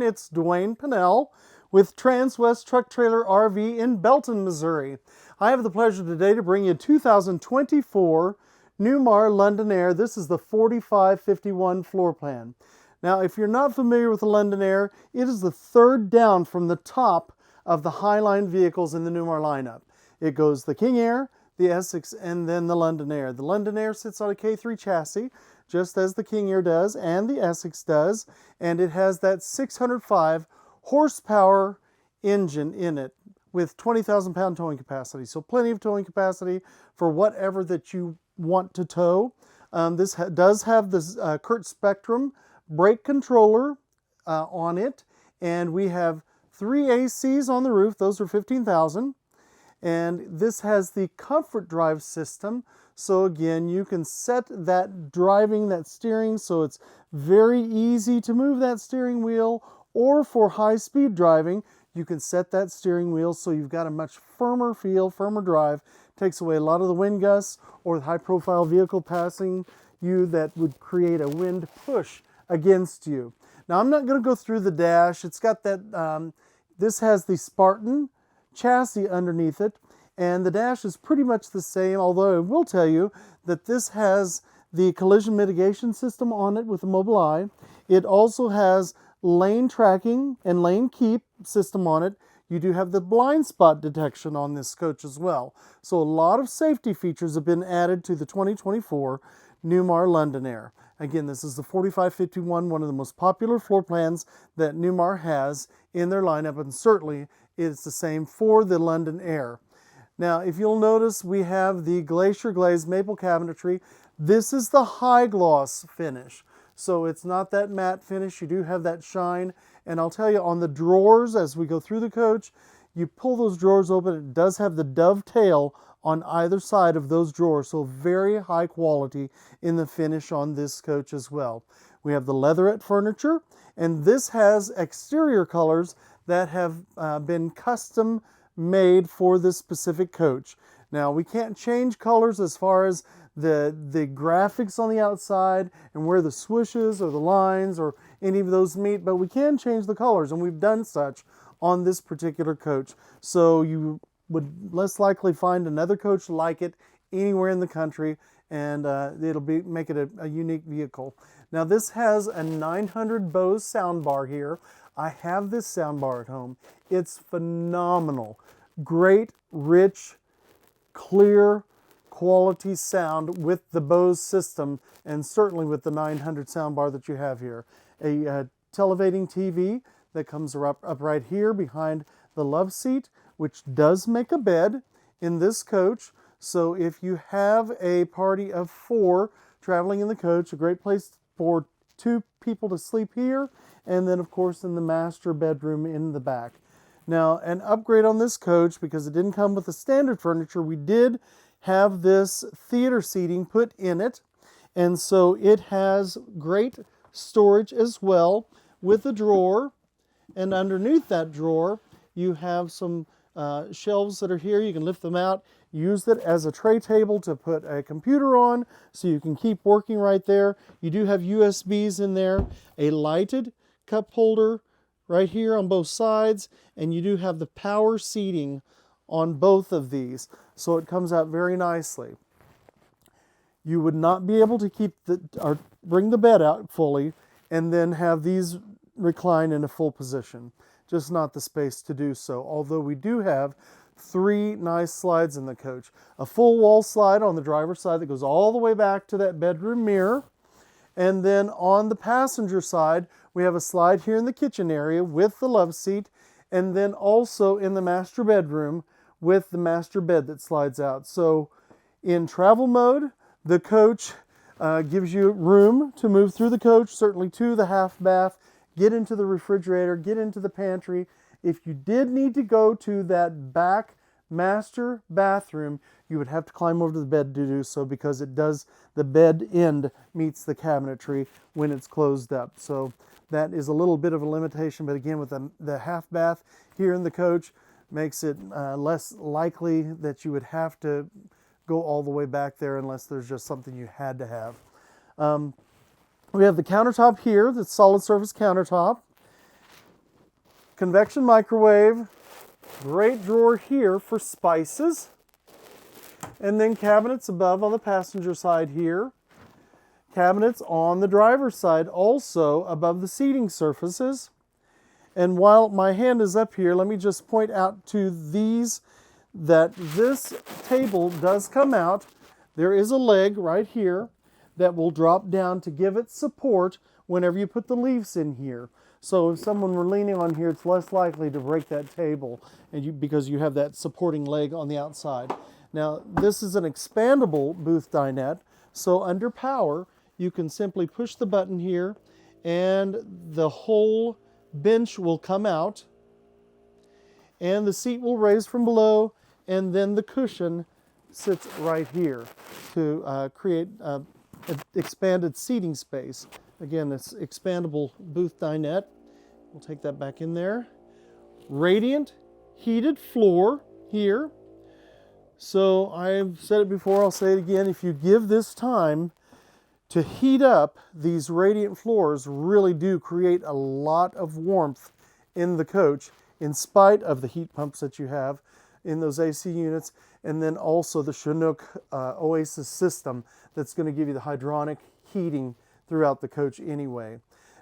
It's Dwayne Pinnell with Transwest Truck Trailer RV in Belton, Missouri. I have the pleasure today to bring you 2024 Newmar London Aire. This is the 4551 floor plan. Now, if you're not familiar with the London Aire, it is the third down from the top of the Highline vehicles in the Newmar lineup. It goes the King Aire, the Essex, and then the London Aire. The London Aire sits on a K3 chassis, just as the King Aire does and the Essex does, and it has that 605 horsepower engine in it with 20,000 pound towing capacity. So plenty of towing capacity for whatever that you want to tow. This does have this Kurt Spectrum brake controller on it, and we have 3 ACs on the roof. Those are 15,000. And this has the comfort drive system. So again, you can set that steering, so it's very easy to move that steering wheel, or for high-speed driving, you can set that steering wheel so you've got a much firmer feel, firmer drive. Takes away a lot of the wind gusts or the high-profile vehicle passing you that would create a wind push against you. Now, I'm not going to go through the dash. It's got that, this has the Spartan chassis underneath it, and the dash is pretty much the same, although I will tell you that this has the collision mitigation system on it with the Mobileye. It also has lane tracking and lane keep system on it. You do have the blind spot detection on this coach as well. So a lot of safety features have been added to the 2024 Newmar London Aire. Again, this is the 4551, one of the most popular floor plans that Newmar has in their lineup, and certainly it's the same for the London Aire. Now, if you'll notice, we have the Glacier Glaze maple cabinetry. This is the high gloss finish, so it's not that matte finish. You do have that shine, and I'll tell you, on the drawers, as we go through the coach, you pull those drawers open. It does have the dovetail on either side of those drawers, so very high quality in the finish on this coach as well. We have the leatherette furniture, and this has exterior colors that have been custom made for this specific coach. Now, we can't change colors as far as the graphics on the outside and where the swooshes or the lines or any of those meet, but we can change the colors, and we've done such on this particular coach. So you would less likely find another coach like it anywhere in the country, and it'll make it a unique vehicle. Now, this has a 900 Bose soundbar here. I have this soundbar at home. It's phenomenal. Great, rich, clear, quality sound with the Bose system, and certainly with the 900 soundbar that you have here. A televating TV that comes up right here behind the love seat, which does make a bed in this coach. So if you have a party of 4 traveling in the coach, a great place for 2 people to sleep here, and then of course in the master bedroom in the back. Now, an upgrade on this coach, because it didn't come with the standard furniture, we did have this theater seating put in it, and so it has great storage as well with a drawer, and underneath that drawer you have some shelves that are here. You can lift them out, use it as a tray table to put a computer on, so you can keep working right there. You do have USBs in there, a lighted cup holder right here on both sides, and you do have the power seating on both of these, so it comes out very nicely. You would not be able to bring the bed out fully and then have these recline in a full position. Just not the space to do so, although we do have 3 nice slides in the coach. A full wall slide on the driver's side that goes all the way back to that bedroom mirror, and then on the passenger side we have a slide here in the kitchen area with the love seat, and then also in the master bedroom with the master bed that slides out. So in travel mode, the coach gives you room to move through the coach, certainly to the half bath, get into the refrigerator, get into the pantry. If you did need to go to that back master bathroom, you would have to climb over to the bed to do so, because the bed end meets the cabinetry when it's closed up. So that is a little bit of a limitation, but again, with the half bath here in the coach, makes it less likely that you would have to go all the way back there unless there's just something you had to have. We have the countertop here, the solid surface countertop. Convection microwave, great drawer here for spices, and then cabinets above on the passenger side here. Cabinets on the driver's side also above the seating surfaces. And while my hand is up here, let me just point out to these that this table does come out. There is a leg right here that will drop down to give it support whenever you put the leaves in here. So if someone were leaning on here, it's less likely to break that table because you have that supporting leg on the outside. Now, this is an expandable booth dinette, so under power, you can simply push the button here and the whole bench will come out and the seat will raise from below, and then the cushion sits right here to create an expanded seating space. Again, it's expandable booth dinette. We'll take that back in there. Radiant heated floor here. So I've said it before, I'll say it again. If you give this time to heat up, these radiant floors really do create a lot of warmth in the coach, in spite of the heat pumps that you have in those AC units, and then also the Chinook Oasis system that's going to give you the hydronic heating throughout the coach anyway.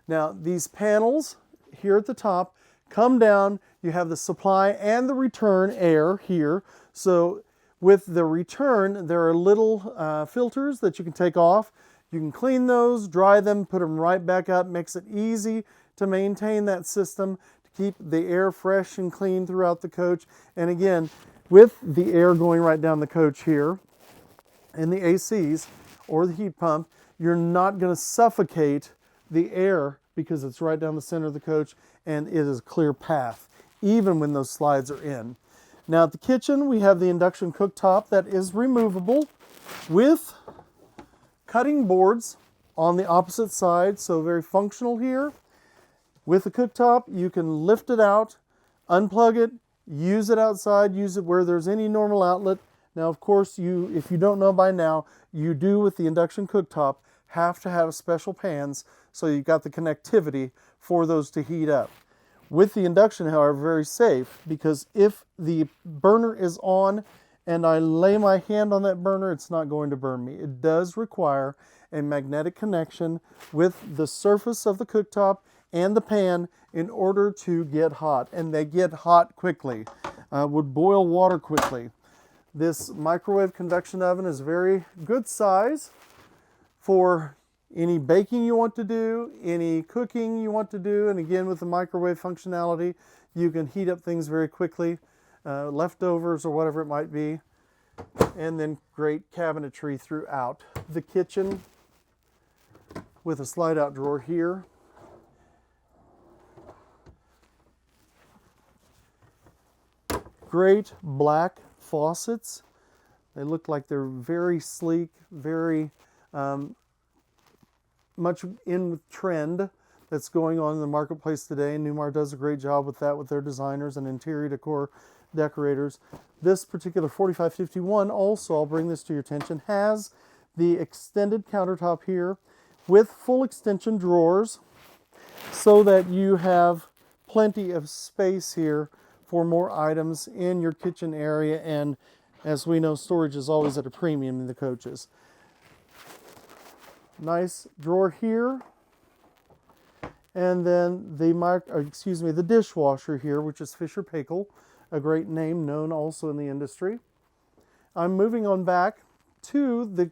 Now, these panels here at the top come down. You have the supply and the return air here. So with the return, there are little filters that you can take off. You can clean those, dry them, put them right back up. Makes it easy to maintain that system, to keep the air fresh and clean throughout the coach. And again, with the air going right down the coach here, and the ACs or the heat pump, you're not going to suffocate the air because it's right down the center of the coach and it is a clear path, even when those slides are in. Now at the kitchen, we have the induction cooktop that is removable with cutting boards on the opposite side, so very functional here. With the cooktop, you can lift it out, unplug it, use it outside, use it where there's any normal outlet. Now, of course, if you don't know by now, you do with the induction cooktop have to have special pans so you've got the connectivity for those to heat up. With the induction, however, very safe, because if the burner is on and I lay my hand on that burner, it's not going to burn me. It does require a magnetic connection with the surface of the cooktop and the pan in order to get hot, and they get hot quickly, would boil water quickly. This microwave convection oven is very good size for any baking you want to do, any cooking you want to do, and again with the microwave functionality, you can heat up things very quickly, leftovers or whatever it might be, and then great cabinetry throughout. The kitchen with a slide out drawer here. Great black faucets. They look like they're very sleek, very much in with trend that's going on in the marketplace today. Newmar does a great job with that with their designers and interior decor decorators. This particular 4551, also, I'll bring this to your attention, has the extended countertop here with full extension drawers so that you have plenty of space here for more items in your kitchen area, and as we know, storage is always at a premium in the coaches. Nice drawer here, and then the dishwasher here, which is Fisher Paykel, a great name known also in the industry. I'm moving on back to the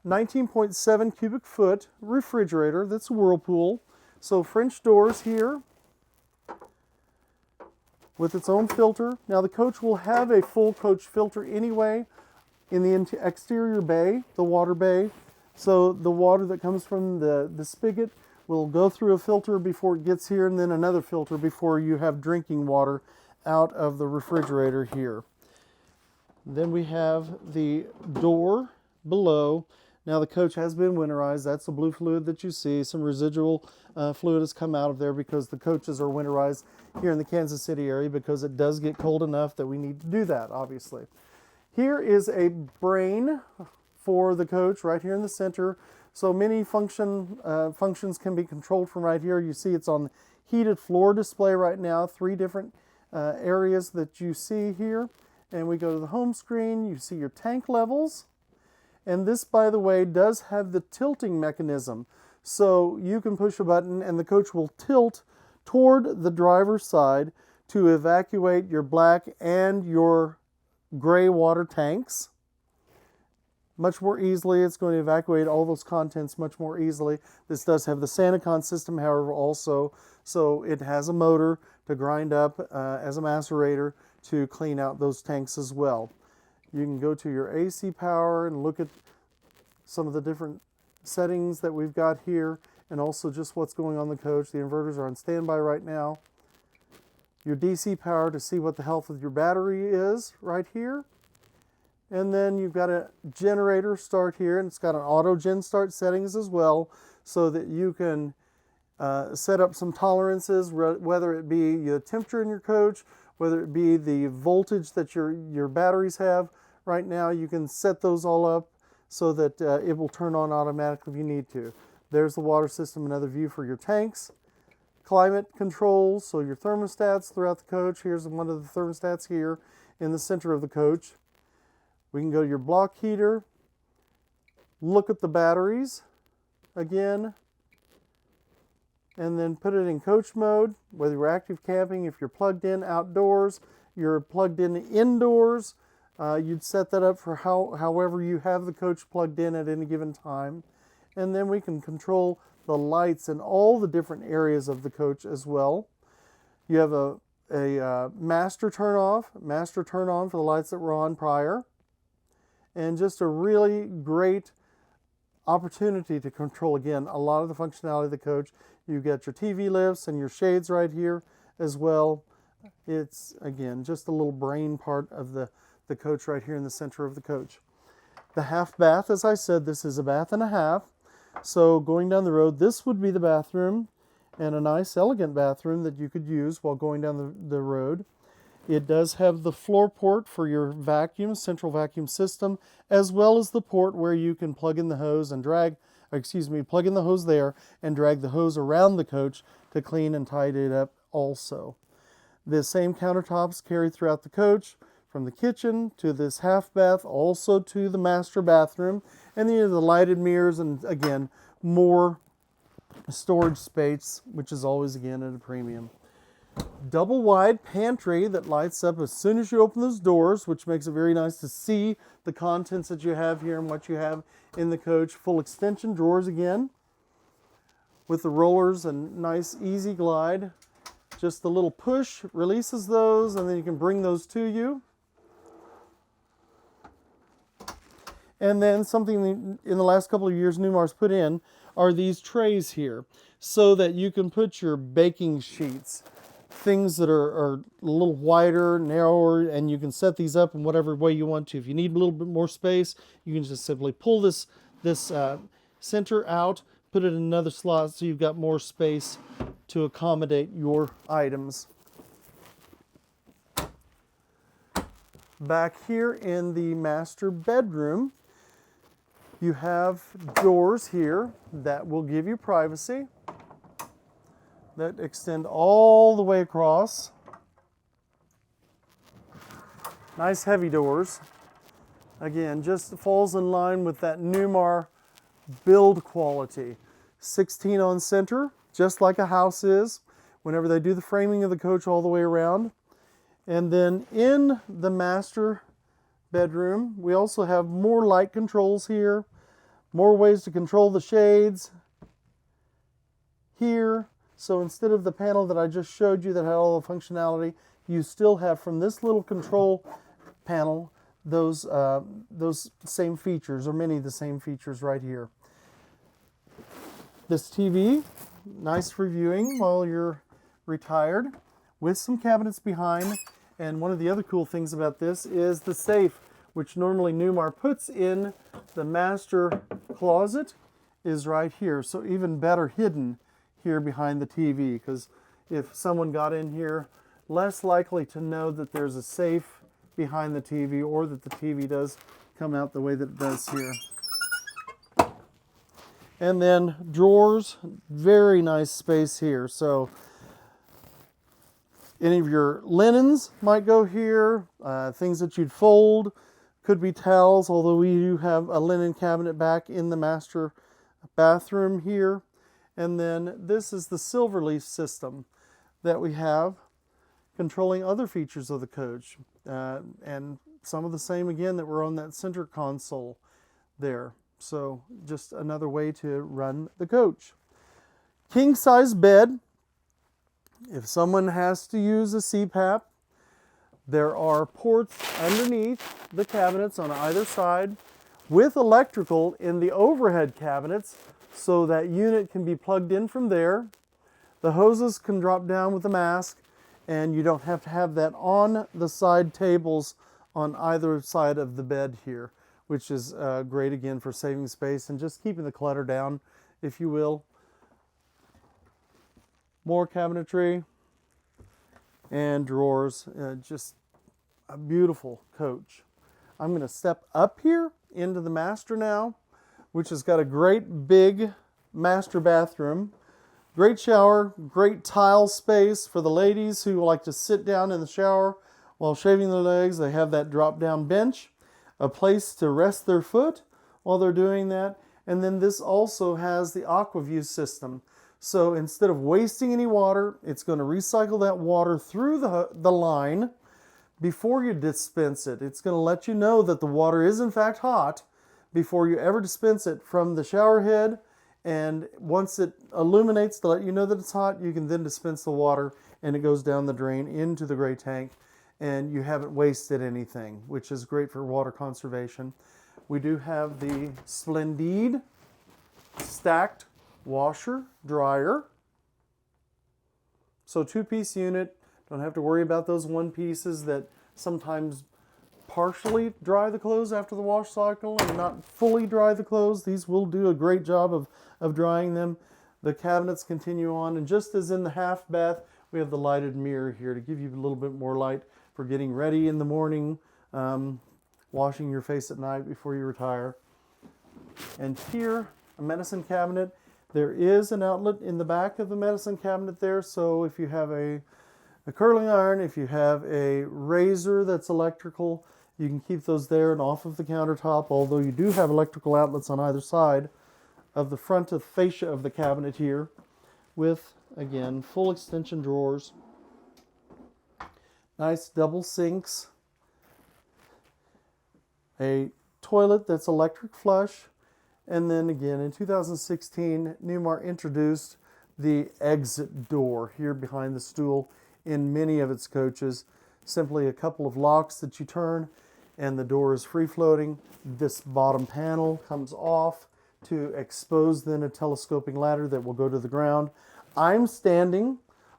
19.7 cubic foot refrigerator that's Whirpool. So French doors here with its own filter. Now the coach will have a full coach filter anyway in the exterior bay, the water bay. So the water that comes from the spigot will go through a filter before it gets here, and then another filter before you have drinking water out of the refrigerator here. Then we have the door below. Now the coach has been winterized. That's the blue fluid that you see. Some residual fluid has come out of there because the coaches are winterized here in the Kansas City area because it does get cold enough that we need to do that, obviously. Here is a brain for the coach right here in the center So many functions can be controlled from right here. You see it's on the heated floor display right now, 3 different areas that you see here. And we go to the home screen, you see your tank levels. And this, by the way, does have the tilting mechanism. So you can push a button and the coach will tilt toward the driver's side to evacuate your black and your gray water tanks much more easily. It's going to evacuate all those contents much more easily. This does have the Santicon system, however, also, so it has a motor to grind up as a macerator to clean out those tanks as well. You can go to your AC power and look at some of the different settings that we've got here, and also just what's going on in the coach. The inverters are on standby right now. Your DC power to see what the health of your battery is right here. And then you've got a generator start here, and it's got an auto gen start settings as well, so that you can set up some tolerances, whether it be the temperature in your coach, whether it be the voltage that your batteries have. Right now you can set those all up so that it will turn on automatically if you need to. There's the water system, another view for your tanks. Climate controls, so your thermostats throughout the coach. Here's one of the thermostats here in the center of the coach. We can go to your block heater, look at the batteries again, and then put it in coach mode, whether you're active camping, if you're plugged in outdoors, you're plugged in indoors, you'd set that up for however you have the coach plugged in at any given time. And then we can control the lights in all the different areas of the coach as well. You have a master turn off, master turn on for the lights that were on prior, and just a really great opportunity to control, again, a lot of the functionality of the coach. You get your TV lifts and your shades right here as well. It's, again, just a little brain part of the coach right here in the center of the coach. The half bath, as I said, this is a bath and a half. So going down the road, this would be the bathroom, and a nice elegant bathroom that you could use while going down the road. It does have the floor port for your vacuum, central vacuum system, as well as the port where you can plug in the hose and plug in the hose there and drag the hose around the coach to clean and tidy it up also. The same countertops carry throughout the coach, from the kitchen to this half bath, also to the master bathroom, and then the lighted mirrors, and again, more storage space, which is always, again, at a premium. Double wide pantry that lights up as soon as you open those doors, which makes it very nice to see the contents that you have here and what you have in the coach. Full extension drawers again, with the rollers and nice easy glide. Just the little push releases those, and then you can bring those to you. And then something in the last couple of years Newmar's put in are these trays here, so that you can put your baking sheets, things that are a little wider, narrower, and you can set these up in whatever way you want to. If you need a little bit more space, you can just simply pull this center out, put it in another slot so you've got more space to accommodate your items. Back here in the master bedroom, you have doors here that will give you privacy, that extend all the way across. Nice heavy doors. Again, just falls in line with that Newmar build quality. 16 on center, just like a house is, whenever they do the framing of the coach all the way around. And then in the master bedroom, we also have more light controls here, more ways to control the shades here. So instead of the panel that I just showed you that had all the functionality, you still have from this little control panel those same features, or many of the same features right here. This TV, nice for viewing while you're retired, with some cabinets behind. And one of the other cool things about this is the safe, which normally Newmar puts in the master closet, is right here. So even better hidden here behind the TV, because if someone got in here, less likely to know that there's a safe behind the TV, or that the TV does come out the way that it does here. And then drawers, very nice space here. So any of your linens might go here. Things that you'd fold could be towels, although we do have a linen cabinet back in the master bathroom here. And then this is the Silverleaf system that we have, controlling other features of the coach. And some of the same again that were on that center console there. So just another way to run the coach. King size bed. If someone has to use a CPAP, there are ports underneath the cabinets on either side with electrical in the overhead cabinets, so that unit can be plugged in from there. The hoses can drop down with the mask, and you don't have to have that on the side tables on either side of the bed here, which is great again for saving space and just keeping the clutter down, if you will. More cabinetry and drawers. Just a beautiful coach. I'm going to step up here into the master now, which has got a great big master bathroom. Great shower, great tile space for the ladies who like to sit down in the shower while shaving their legs. They have that drop down bench, a place to rest their foot while they're doing that. And then this also has the AquaView system. So instead of wasting any water, it's going to recycle that water through the line before you dispense it. It's going to let you know that the water is in fact hot before you ever dispense it from the shower head. And once it illuminates to let you know that it's hot, you can then dispense the water and it goes down the drain into the gray tank, and you haven't wasted anything, which is great for water conservation. We do have the Splendide stacked washer dryer. So 2-piece unit. Don't have to worry about those 1 pieces that sometimes partially dry the clothes after the wash cycle and not fully dry the clothes. These will do a great job of drying them. The cabinets continue on, and just as in the half bath, we have the lighted mirror here to give you a little bit more light for getting ready in the morning, washing your face at night before you retire. And here, a medicine cabinet. There is an outlet in the back of the medicine cabinet there, so if you have a curling iron, if you have a razor that's electrical, you can keep those there and off of the countertop, although you do have electrical outlets on either side of the front of the fascia of the cabinet here with, again, full extension drawers. Nice double sinks. A toilet that's electric flush. And then again, in 2016, Newmar introduced the exit door here behind the stool in many of its coaches. Simply a couple of locks that you turn and the door is free floating. This bottom panel comes off to expose then a telescoping ladder that will go to the ground. I'm standing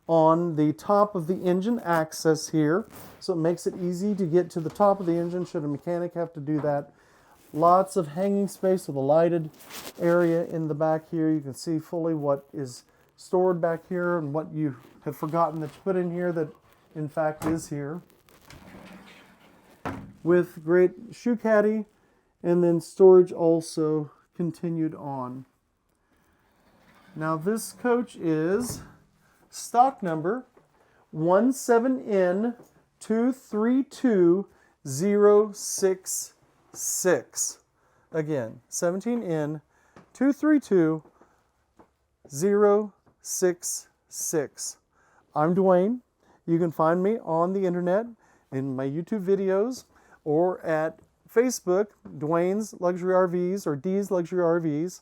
on the top of the engine access here, so it makes it easy to get to the top of the engine should a mechanic have to do that. Lots of hanging space with a lighted area in the back here. You can see fully what is stored back here and what you have forgotten that you put in here that in fact is here. With great shoe caddy, and then storage also continued on. Now this coach is stock number 17N232066. Again, 17N232066. I'm Dwayne. You can find me on the internet in my YouTube videos or at Facebook, Dwayne's Luxury RVs or D's Luxury RVs,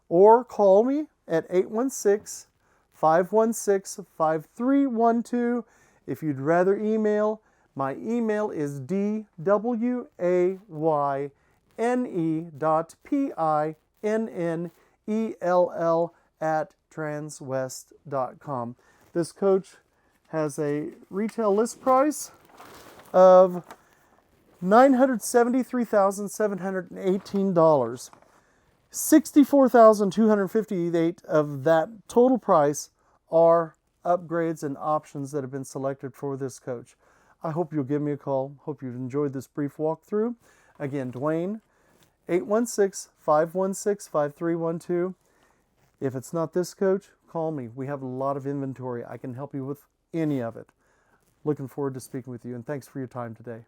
or call me at 816-516-5312. If you'd rather email, my email is dwayne.pinnell@transwest.com. This coach has a retail list price of $973,718. $64,258 of that total price are upgrades and options that have been selected for this coach. I hope you'll give me a call. Hope you've enjoyed this brief walkthrough. Again, Dwayne, 816-516-5312. If it's not this coach, call me. We have a lot of inventory. I can help you with any of it. Looking forward to speaking with you, and thanks for your time today.